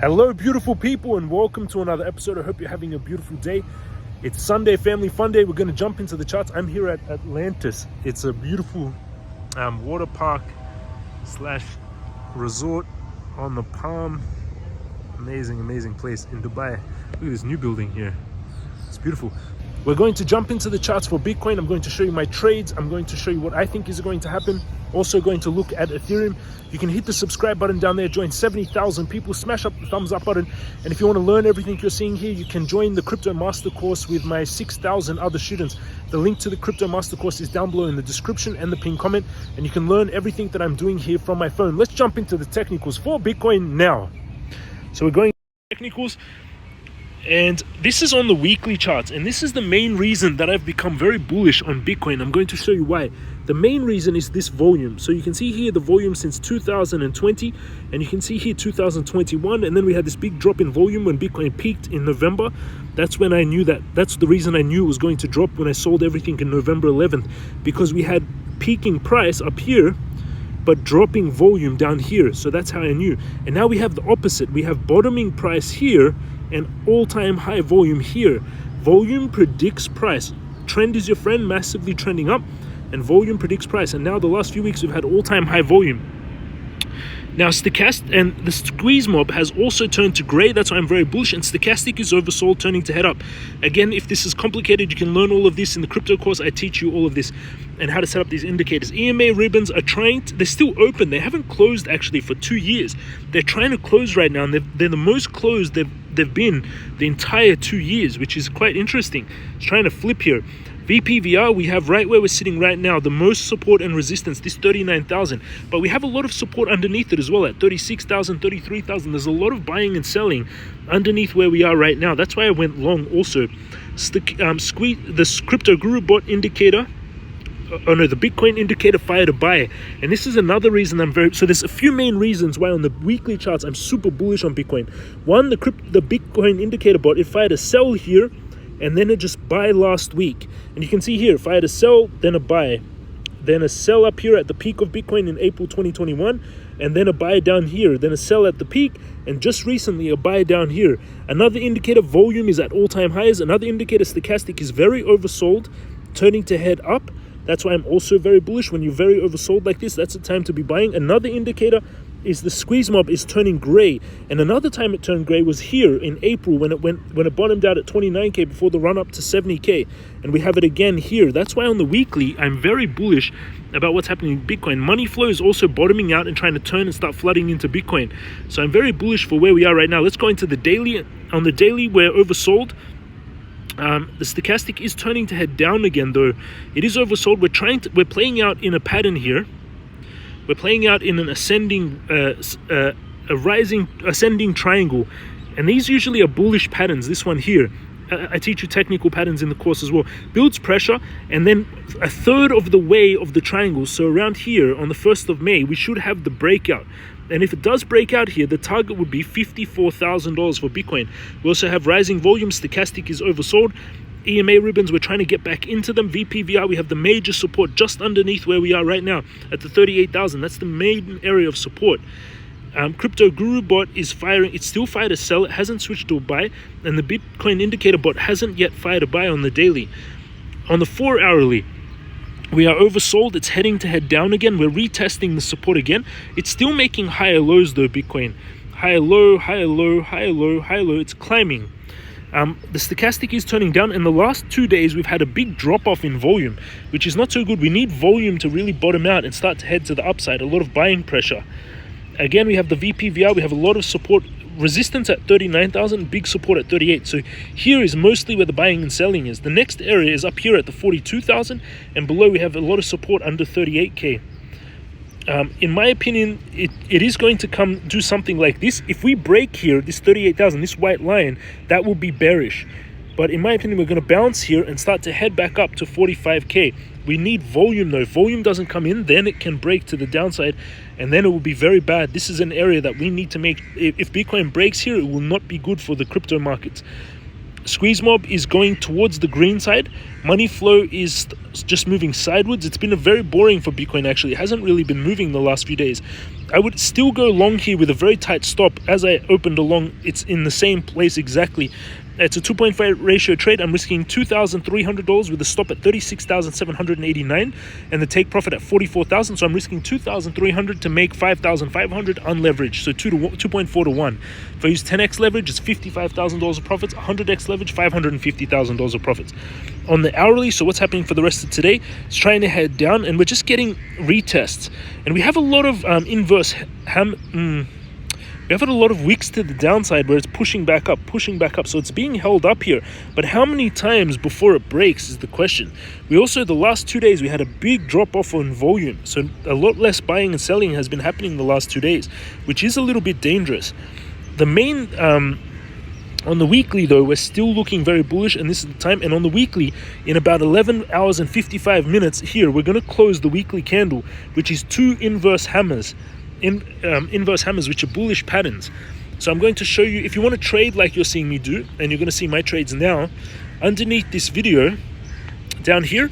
Hello beautiful people, and welcome to another episode. I hope you're having a beautiful day. It's Sunday, family fun day. We're going to jump into the charts. I'm here at Atlantis. It's a beautiful water park slash resort on the Palm. Amazing place in Dubai. Look at this new building here. It's beautiful. We're going to jump into the charts for Bitcoin. I'm going to show you my trades. I'm going to show you what I think is going to happen. Also going to look at Ethereum. You can hit the subscribe button down there, join 70,000 people, smash up the thumbs up button. And if you want to learn everything you're seeing here, you can join the Crypto Master Course with my 6,000 other students. The link to the Crypto Master Course is down below in the description and the pinned comment. And you can learn everything that I'm doing here from my phone. Let's jump into the technicals for Bitcoin now. So we're going to technicals. And this is on the weekly charts, and this is the main reason that I've become very bullish on Bitcoin. I'm going to show you why. The main reason is this volume. So you can see here the volume since 2020, and you can see here 2021, and then we had this big drop in volume when Bitcoin peaked in November. That's when I knew that's the reason I knew it was going to drop when I sold everything in November 11th, because we had peaking price up here but dropping volume down here. So that's how I knew. And now we have the opposite. We have bottoming price here and all-time high volume here. Volume predicts price. Trend is your friend, massively trending up, and volume predicts price. And now the last few weeks we've had all-time high volume. Now stochastic and the squeeze mob has also turned to gray. That's why I'm very bullish. And stochastic is oversold, turning to head up. Again, if this is complicated, you can learn all of this in the crypto course. I teach you all of this and how to set up these indicators. EMA ribbons are they're still open. They haven't closed actually for 2 years. They're trying to close right now, and they're the most closed they've been the entire 2 years, which is quite interesting. It's trying to flip here. VPVR, we have right where we're sitting right now, the most support and resistance, this 39,000. But we have a lot of support underneath it as well at 36,000, 33,000. There's a lot of buying and selling underneath where we are right now. That's why I went long also. The crypto guru bot indicator, the Bitcoin indicator fired a buy. And this is another reason so there's a few main reasons why on the weekly charts I'm super bullish on Bitcoin. One, the Bitcoin indicator bot, it fired a sell here, and then it just buy last week. And you can see here, if I had a sell, then a buy, then a sell up here at the peak of Bitcoin in April 2021, and then a buy down here, then a sell at the peak, and just recently a buy down here. Another indicator, volume is at all-time highs. Another indicator, stochastic, is very oversold, turning to head up. That's why I'm also very bullish. When you're very oversold like this, that's the time to be buying. Another indicator is the squeeze mob is turning gray, and another time it turned gray was here in April when it bottomed out at 29k before the run up to 70k, and we have it again here. That's why on the weekly I'm very bullish about what's happening in Bitcoin. Money flow is also bottoming out and trying to turn and start flooding into Bitcoin. So I'm very bullish for where we are right now. Let's go into the daily. On the daily, we're oversold. The stochastic is turning to head down again, though. It is oversold. We're playing out in a pattern here. We're playing out in an ascending triangle, and these usually are bullish patterns. This one here, I teach you technical patterns in the course as well. Builds pressure, and then a third of the way of the triangle, so around here on the 1st of May, we should have the breakout. And if it does break out here, the target would be $54,000 for Bitcoin. We also have rising volume. Stochastic is oversold. EMA ribbons, we're trying to get back into them. VPVR, we have the major support just underneath where we are right now at the 38,000. That's the main area of support. Crypto guru bot is firing. It's still fired a sell. It hasn't switched to a buy, and the Bitcoin indicator bot hasn't yet fired a buy on the daily. On the 4-hourly, we are oversold. It's heading to head down again. We're retesting the support again. It's still making higher lows though, Bitcoin. Higher low, higher low, higher low, higher low. It's climbing. The stochastic is turning down. In the last 2 days, we've had a big drop-off in volume, which is not so good. We need volume to really bottom out and start to head to the upside. A lot of buying pressure. Again, we have the VPVR. We have a lot of support. Resistance at 39,000, big support at 38. So here is mostly where the buying and selling is. The next area is up here at the 42,000, and below we have a lot of support under 38k. In my opinion, it is going to do something like this. If we break here, this 38,000, this white line, that will be bearish. But in my opinion, we're going to bounce here and start to head back up to 45k. We need volume though. If volume doesn't come in, then it can break to the downside, and then it will be very bad. This is an area that we need to make. If Bitcoin breaks here, it will not be good for the crypto markets. Squeeze mob is going towards the green side. Money flow is just moving sideways. It's been a very boring for Bitcoin actually. It hasn't really been moving the last few days. I would still go long here with a very tight stop. As I opened along, it's in the same place exactly. It's a 2.5 ratio trade. I'm risking $2,300 with a stop at 36,789 and the take profit at 44,000. So I'm risking 2,300 to make 5,500 unleveraged. So 2.4 to 1. If I use 10x leverage, it's $55,000 of profits. 100x leverage, $550,000 of profits. On the hourly, so what's happening for the rest of today? It's trying to head down, and we're just getting retests. And we have a lot of we have a lot of wicks to the downside where it's pushing back up. So it's being held up here. But how many times before it breaks is the question. We also, the last 2 days, we had a big drop off on volume. So a lot less buying and selling has been happening the last 2 days, which is a little bit dangerous. The main, on the weekly though, we're still looking very bullish, and this is the time. And on the weekly, in about 11 hours and 55 minutes here, we're going to close the weekly candle, which is two inverse hammers. Inverse hammers, which are bullish patterns. So I'm going to show you, if you want to trade like you're seeing me do, and you're going to see my trades now, underneath this video down here,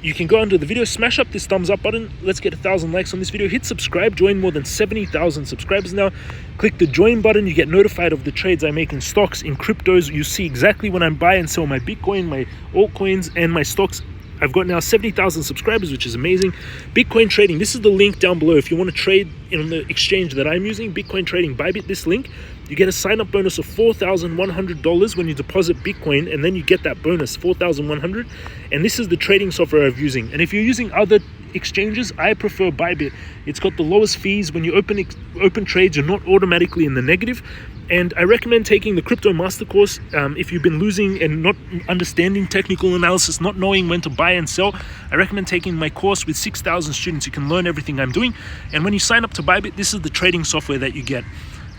you can go under the video, smash up this thumbs up button. Let's get 1,000 likes on this video. Hit subscribe, join more than 70,000 subscribers now. Click the join button. You get notified of the trades I make in stocks, in cryptos. You see exactly when I buy and sell my Bitcoin, my altcoins, and my stocks. I've got now 70,000 subscribers, which is amazing. Bitcoin trading, this is the link down below. If you want to trade in the exchange that I'm using, Bitcoin trading, Bybit, this link, you get a sign-up bonus of $4,100 when you deposit Bitcoin, and then you get that bonus, $4,100. And this is the trading software I'm using. And if you're using other exchanges, I prefer Bybit. It's got the lowest fees. When you open trades, you're not automatically in the negative. And I recommend taking the Crypto Master course if you've been losing and not understanding technical analysis, not knowing when to buy and sell. I recommend taking my course with 6,000 students. You can learn everything I'm doing. And when you sign up to Bybit, this is the trading software that you get.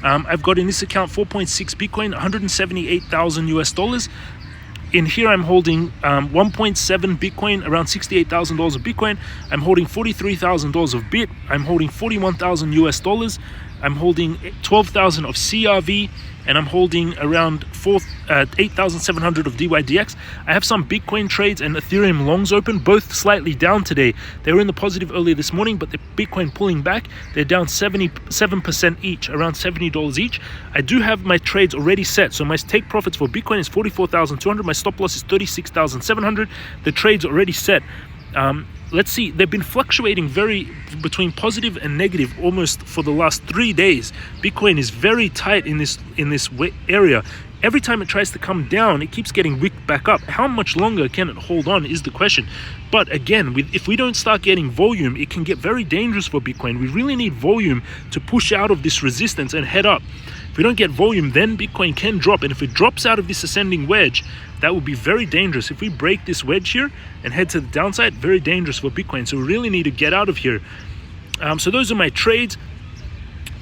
I've got in this account 4.6 Bitcoin, 178,000 US dollars. In here, I'm holding 1.7 Bitcoin, around $68,000 of Bitcoin. I'm holding $43,000 of Bit. I'm holding 41,000 US dollars. I'm holding 12,000 of CRV, and I'm holding around 8,700 of DYDX. I have some Bitcoin trades and Ethereum longs open, both slightly down today. They were in the positive earlier this morning, but the Bitcoin pulling back, they're down 77% each, around $70 each. I do have my trades already set. So my take profits for Bitcoin is 44,200. My stop loss is 36,700. The trade's already set. Let's see, they've been fluctuating between positive and negative almost for the last 3 days. Bitcoin is very tight in this area. Every time it tries to come down, it keeps getting wicked back up. How much longer can it hold on is the question. But again, if we don't start getting volume, it can get very dangerous for Bitcoin. We really need volume to push out of this resistance and head up. If we don't get volume, then Bitcoin can drop. And if it drops out of this ascending wedge, that would be very dangerous. If we break this wedge here and head to the downside, very dangerous for Bitcoin. So we really need to get out of here. So those are my trades.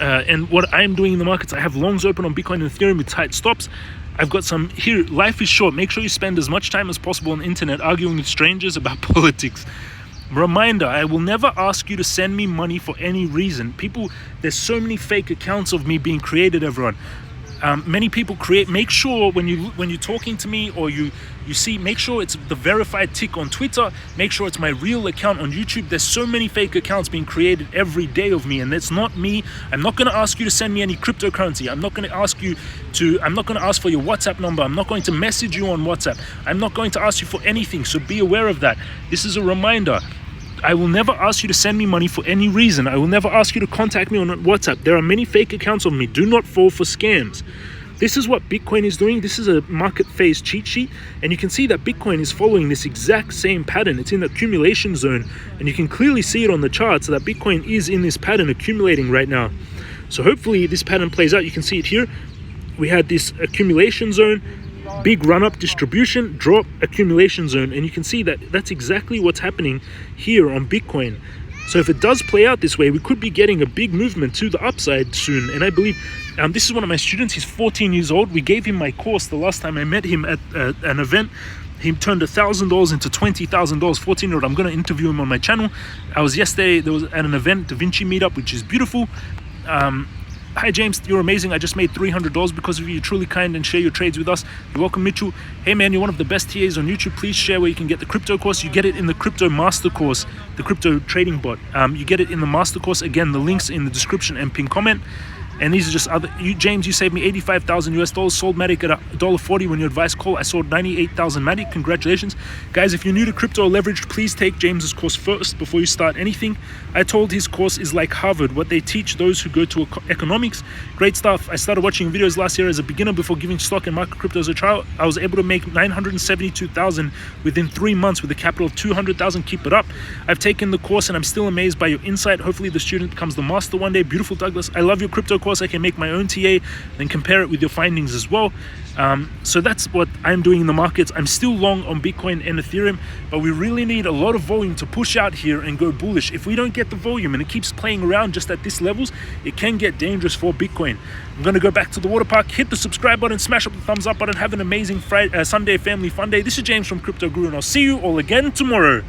And what I'm doing in the markets, I have longs open on Bitcoin and Ethereum with tight stops. I've got some here. Life is short. Make sure you spend as much time as possible on the internet arguing with strangers about politics. Reminder, I will never ask you to send me money for any reason. There's so many fake accounts of me being created, everyone. Many people make sure when you're talking to me or you see, make sure it's the verified tick on Twitter, make sure it's my real account on YouTube. There's so many fake accounts being created every day of me, and that's not me. I'm not going to ask you to send me any cryptocurrency. I'm not going to ask for your WhatsApp number. I'm not going to message you on WhatsApp. I'm not going to ask you for anything, so be aware of that. This is a reminder. I will never ask you to send me money for any reason. I will never ask you to contact me on WhatsApp. There are many fake accounts of me. Do not fall for scams. This is what Bitcoin is doing. This is a market phase cheat sheet. And you can see that Bitcoin is following this exact same pattern. It's in the accumulation zone. And you can clearly see it on the charts that Bitcoin is in this pattern accumulating right now. So hopefully this pattern plays out. You can see it here. We had this accumulation zone, big run-up, distribution, drop, accumulation zone. And you can see that that's exactly what's happening here on Bitcoin. So if it does play out this way, we could be getting a big movement to the upside soon. And I believe this is one of my students. He's 14 years old. We gave him my course the last time I met him at an event. He turned $1,000 into $20,000, 14-year-old. I'm going to interview him on my channel. I was yesterday, there was at an event, Da Vinci meetup, which is beautiful. Hi James, you're amazing. I just made $300 because of you. You're truly kind and share your trades with us. You're welcome, Mitchell. Hey man, you're one of the best TAs on YouTube. Please share where you can get the crypto course. You get it in the crypto master course, the crypto trading bot. You get it in the master course. Again, the links in the description and pin comment. And these are just other. James, you saved me 85,000 US dollars. Sold Matic at $1.40 when your advice call. I sold 98,000 Matic. Congratulations, guys. If you're new to crypto or leveraged, please take James's course first before you start anything. I told his course is like Harvard, what they teach those who go to economics. Great stuff. I started watching videos last year as a beginner before giving stock and micro crypto as a trial. I was able to make 972,000 within 3 months with a capital of 200,000. Keep it up. I've taken the course and I'm still amazed by your insight. Hopefully the student becomes the master one day. Beautiful, Douglas. I love your crypto course. I can make my own TA, then compare it with your findings as well. So that's what I'm doing in the markets. I'm still long on Bitcoin and Ethereum, but we really need a lot of volume to push out here and go bullish. If we don't get the volume and it keeps playing around just at this levels, it can get dangerous for Bitcoin. I'm going to go back to the water park, hit the subscribe button, smash up the thumbs up button. Have an amazing Sunday family fun day. This is James from Crypto Guru, and I'll see you all again tomorrow.